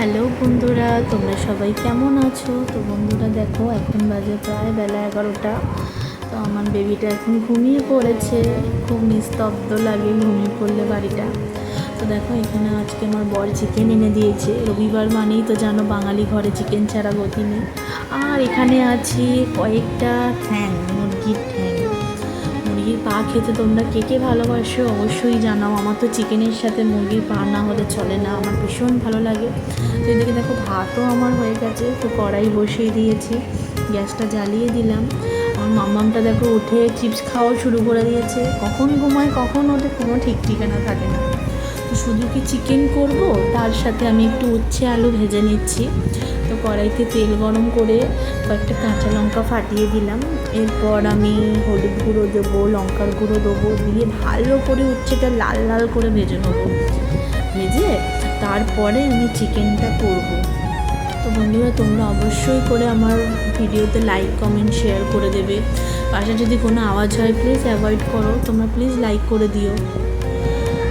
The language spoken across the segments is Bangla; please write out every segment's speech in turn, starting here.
হ্যালো বন্ধুরা, তোমরা সবাই কেমন আছো? তো বন্ধুরা দেখো, এখন বাজে প্রায় বেলা 11টা। তো আমার বেবিটা এখন ঘুমিয়ে পড়েছে। খুব নিস্তব্ধ লাগে ঘুমিয়ে পড়লে বাড়িটা। তো দেখো, এখানে আজকে আমার বর চিকেন এনে দিয়েছে। রবিবার মানেই তো জানো, বাঙালি ঘরে চিকেন ছাড়া গতি নেই। আর এখানে আছে কয়েকটা ঠ্যাং, মুরগির ঠ্যাং। মুরগির পা খেতে তোমরা কে কে ভালোবাসো অবশ্যই জানাও। আমার তো চিকেনের সাথে মুরগির পা না হলে চলে না, আমার ভীষণ ভালো লাগে। তো এদিকে দেখো, ভাতও আমার হয়ে গেছে। তো কড়াই বসিয়ে দিয়েছি, গ্যাসটা জ্বালিয়ে দিলাম। আমার মাম্মামটা দেখো উঠে চিপস খাওয়া শুরু করে দিয়েছে। কখন ঘুমায় কখন ওঠে কোনো ঠিক ঠিকানা থাকে না। তো শুধু কি চিকেন করব, তার সাথে আমি একটু উচ্ছে আলু ভেজে নিচ্ছি। তো কড়াইতে তেল গরম করে কয়েকটা কাঁচা লঙ্কা ফাটিয়ে দিলাম। এরপর আমি হলুদ গুঁড়ো দেবো, লঙ্কার গুঁড়ো দেবো, দিয়ে ভালো করে উচ্ছেটা লাল লাল করে ভেজে নেবো। ভেজে তারপরে আমি চিকেনটা করব। তো বন্ধুরা, তোমরা অবশ্যই করে আমার ভিডিওতে লাইক কমেন্ট শেয়ার করে দেবে। পাশে যদি কোনো আওয়াজ হয় প্লিজ অ্যাভয়েড করো, তোমরা প্লিজ লাইক করে দিও।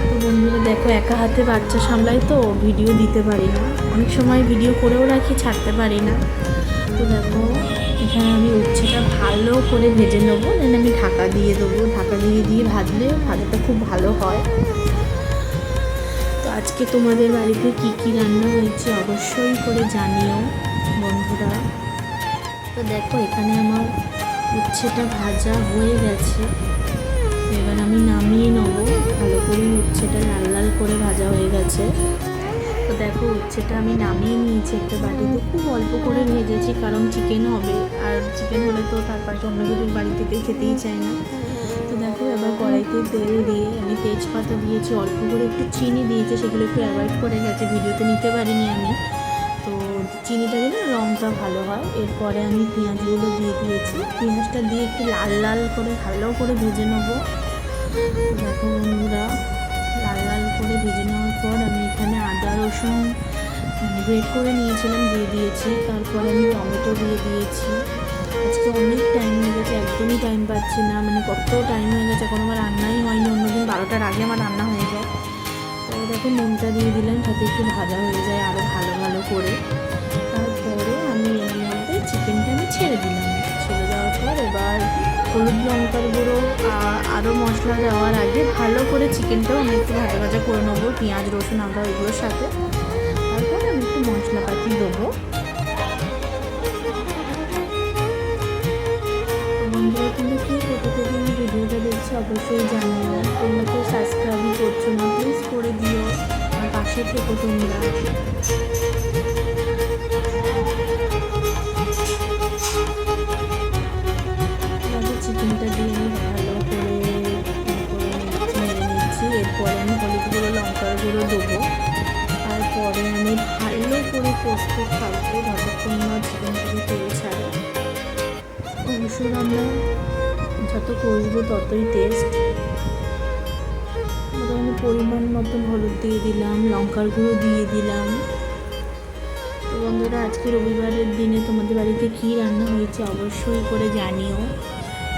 তো বন্ধুরা দেখো, একা হাতে বাচ্চা সামলাই তো ভিডিও দিতে পারি না, অনেক সময় ভিডিও করেও রাখি, ছাড়তে পারি না। তো দেখো, এখানে আমি উচ্ছেটা ভালো করে ভেজে নেবো, দেন আমি ঢাকা দিয়ে দেবো। ঢাকা দিয়ে ভাজলে ভাজাটা খুব ভালো হয়। তো আজকে তোমাদের বাড়িতে কি কি রান্না হয়েছে অবশ্যই করে জানিও বন্ধুরা। তো দেখো, এখানে আমার উচ্ছেটা ভাজা হয়ে গেছে। এবার আমি নামিয়ে নেবো। ভালো করে উচ্ছেটা লাল লাল করে ভাজা হয়ে গেছে। তো দেখো, উচ্ছেটা আমি নামিয়ে নিয়েছি একটা বাটিতে। খুব অল্প করে ভেজেছি, কারণ চিকেন হবে, আর চিকেন হলে তো তার পাশে অন্য কিছু বাড়ি থেকে খেতেই চায় না। তো দেখো, এবার কড়াইতে তেল দিয়ে আমি তেজপাতা দিয়েছি, অল্প করে একটু চিনি দিয়েছি, সেগুলো একটু অ্যাভয়েড করে গেছে, ভিডিওতে নিতে পারিনি আমি। তো চিনিটা দিলে রঙটা ভালো হয়। এরপরে আমি পেঁয়াজগুলো দিয়ে দিয়েছি। পেঁয়াজটা দিয়ে একটু লাল লাল করে ভালো করে ভেজে নেবো। দেখো বন্ধুরা, লাল লাল করে ভেজে নেওয়ার পর আমি এখানে আদা রসুন গ্রেট করে নিয়েছিলাম, দিয়ে দিয়েছি। তারপরে আমি টমেটো দিয়ে দিয়েছি। আজকে অনেক টাইম হয়ে গেছে, একদমই টাইম পাচ্ছি না, মানে কত টাইম হয়ে গেছে, এখন আমার রান্নাই হয়নি। অন্যদিন 12টার আগে আমার রান্না হয়ে যায়। তো দেখো, নুনটা দিয়ে দিলাম, যাতে একটু ভাজা হয়ে যায় আরও ভালো ভালো করে। তারপরে আমি এর মধ্যে চিকেনটা আমি ছেড়ে দিলাম। ছেড়ে দেওয়ার পর এবার হলুদ লঙ্কার গুঁড়ো আরও মশলা দেওয়ার আগে ভালো করে চিকেনটাও আমি একটু ভাজা ভাজা করে নেবো, পেঁয়াজ রসুন আদা এগুলোর সাথে। তারপর আমি একটু মশলাপাতি দেবো। বন্ধুরা, তুমি কি কোথা থেকে আমি ভিডিওটা দেখছি অবশ্যই জানিও। তোমরা তো সাবস্ক্রাইবই করছো না, প্লিজ করে দিও, আর পাশে থেকো তোমরা। চিকেনটা দিয়ে আমি ভালো করে নেড়ে নিচ্ছি। এরপরে আমি হলুদ গুঁড়ো লঙ্কার গুঁড়ো দেবো। তারপরে আমি ভালো করে কষতে থাকবো যতক্ষণ না চিকেন থেকে তেল ছাড়ে। অবশ্যই আমরা যত কষবো ততই টেস্ট। আমি পরিমাণ মতন হলুদ দিয়ে দিলাম, লঙ্কার গুঁড়ো দিয়ে দিলাম। তো বন্ধুরা, আজকে রবিবারের দিনে তোমাদের বাড়িতে কী রান্না হয়েছে অবশ্যই করে জানিও।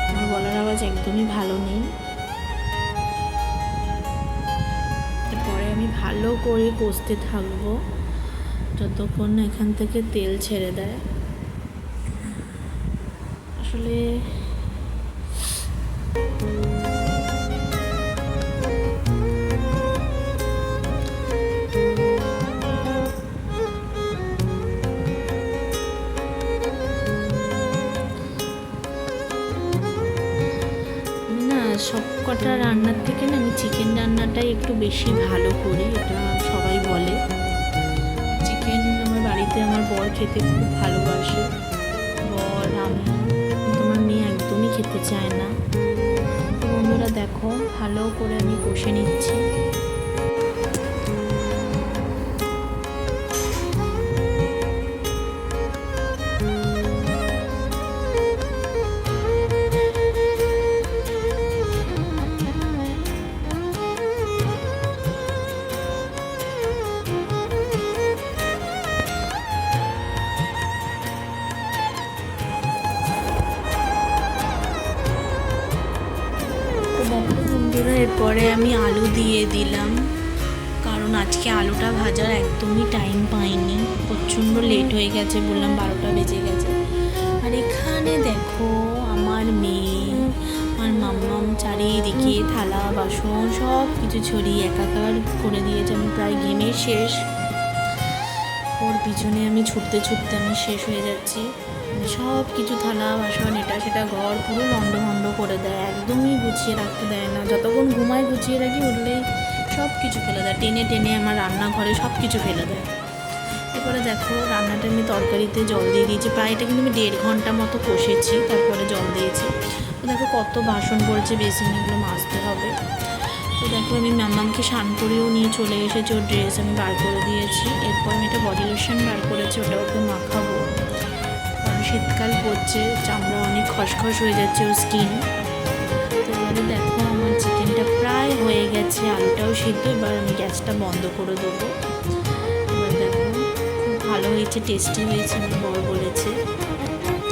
আমার গলার আওয়াজ একদমই ভালো নেই। তারপরে আমি ভালো করে কষতে থাকবো যতক্ষণ না এখান থেকে তেল ছেড়ে দেয়। আসলে সব কটা রান্নার থেকে না আমি চিকেন রান্নাটাই একটু বেশি ভালো করি, এটা সবাই বলে। চিকেন আমার বাড়িতে আমার বর খেতে খুব ভালোবাসে, বর আমি, কিন্তু আমার মেয়ে একদমই খেতে চায় না। তো বন্ধুরা দেখো, ভালো করে আমি কষে নিচ্ছি। বন্ধুরা, এরপরে আমি আলু দিয়ে দিলাম, কারণ আজকে আলুটা ভাজার একদমই টাইম পাইনি। প্রচণ্ড লেট হয়ে গেছে, বললাম 12টা বেজে গেছে। আর এখানে দেখো আমার মেয়ে, আমার মাম্মাম চারিদিকে থালা বাসন সব কিছু ছড়িয়ে একাকার করে দিয়েছে। আমি প্রায় ঘেমে শেষ, ওর পিছনে আমি ছুটতে ছুটতে আমি শেষ হয়ে যাচ্ছি। সব কিছু থালা বাসন এটা সেটা ঘর পুরো লন্ডভন্ড করে দেয়, একদমই গুছিয়ে রাখতে দেয় না। যতক্ষণ ঘুমায় গুছিয়ে রাখি, উঠলেই সব কিছু ফেলে দেয়, টেনে টেনে আমার রান্নাঘরে সব কিছু ফেলে দেয়। এরপরে দেখো রান্নাটা আমি তরকারিতে জল দিয়ে দিয়েছি, প্রায় এটা কিন্তু আমি 1.5 ঘন্টা মতো কষেছি, তারপরে জল দিয়েছি। তো দেখো কত বাসন পড়েছে, বেসিনগুলো মাজতে হবে। তো দেখো আমি মাম্মামকে স্নান করেও নিয়ে চলে এসেছি, ওর ড্রেস আমি বার করে দিয়েছি। এরপর আমি একটা বডি লোশন বার করেছি, ওটা ওকে মাখাবো, কারণ শীতকাল পড়ছে, চামড়া অনেক খসখস হয়ে যাচ্ছে ওর স্কিন। তো এবারে দেখো আমার চিকেনটা প্রায় হয়ে গেছে, আলুটাও সিদ্ধ। এবার আমি গ্যাসটা বন্ধ করে দেবো। এবার দেখো খুব ভালো হয়েছে, টেস্টি হয়েছে, আমার বর বলেছে।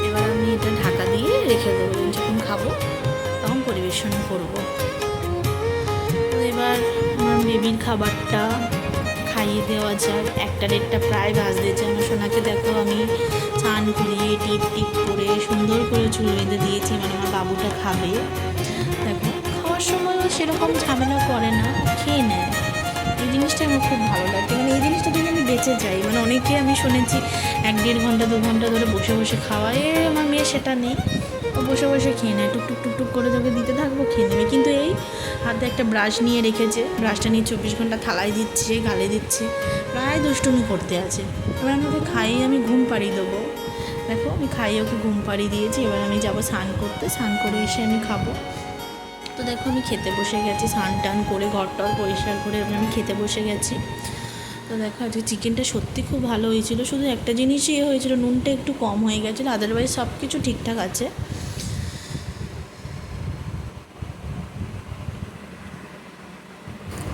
এবার আমি এটা ঢাকা দিয়ে রেখে দেবো, যখন খাবো তখন পরিবেশন করবো। তো এবার আমার বেবির খাবারটা খাইয়ে দেওয়া যাক। 1টা 1.5টা প্রায় বাজতেছে। আমার সোনাকে দেখো আমি স্নান করিয়ে টিপ টিপ করে সুন্দর করে চুল বেঁধে দিয়েছি, মানে আমার বাবুটা খাবে। দেখো খাওয়ার সময়ও সেরকম ঝামেলা করে না, খেয়ে নেয়। এই জিনিসটা আমার খুব ভালো লাগে, মানে এই জিনিসটা যদি আমি বেঁচে যাই। মানে অনেকে আমি শুনেছি 1-1.5 ঘন্টা 2 ঘন্টা ধরে বসে বসে খাওয়া, আমার মেয়ে সেটা নেই, ও বসে বসে খেয়ে নেয়, টুকটুক টুকটুক করে তোকে দিতে থাকবো, খেয়ে নেবে। কিন্তু এই হাতে একটা ব্রাশ নিয়ে রেখেছে, ব্রাশটা নিয়ে 24 ঘন্টা থালায় দিচ্ছে, গালে দিচ্ছে, প্রায় দুষ্টুমি করতে আছে। এবার আমি ওকে খাইয়ে আমি ঘুম পাড়িয়ে দেবো। দেখো আমি খাইয়ে ওকে ঘুম পাড়িয়ে দিয়েছি। এবার আমি যাবো স্নান করতে, স্নান করে এসে আমি খাবো। তো দেখো আমি খেতে বসে গেছি, স্নান টান করে ঘর টর পরিষ্কার করে আমি খেতে বসে গেছি। তো দেখো আজকে চিকেনটা সত্যি খুব ভালো হয়েছিল, শুধু একটা জিনিসই হয়েছিল, নুনটা একটু কম হয়ে গেছিলো, আদারওয়াইজ সব কিছু ঠিকঠাক আছে।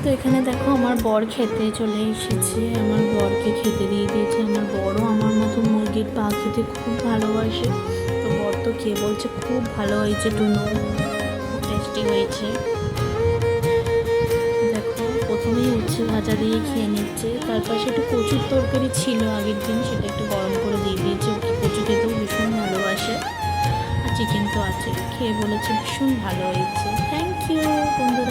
তো এখানে দেখো আমার বর খেতে চলে এসেছে, আমার বরকে খেতে দিয়ে দিয়েছে। আমার বরও আমার মতো মুরগির পা খেতে খুব ভালোবাসে। তো বর তো খেয়ে বলছে খুব ভালো হয়েছে টুনু, খুব টেস্টি হয়েছে। দেখো প্রথমেই উচ্ছে ভাজা দিয়ে খেয়ে নিচ্ছে, তার পাশে একটু কচুর তরকারি ছিল আগের দিন, সেটা একটু গরম করে দিয়ে দিয়েছে। ওকে কচু খেতেও ভীষণ ভালোবাসে, আর চিকেন তো আছে, খেয়ে বলেছে ভীষণ ভালো হয়েছে। থ্যাংক ইউ বন্ধুরা।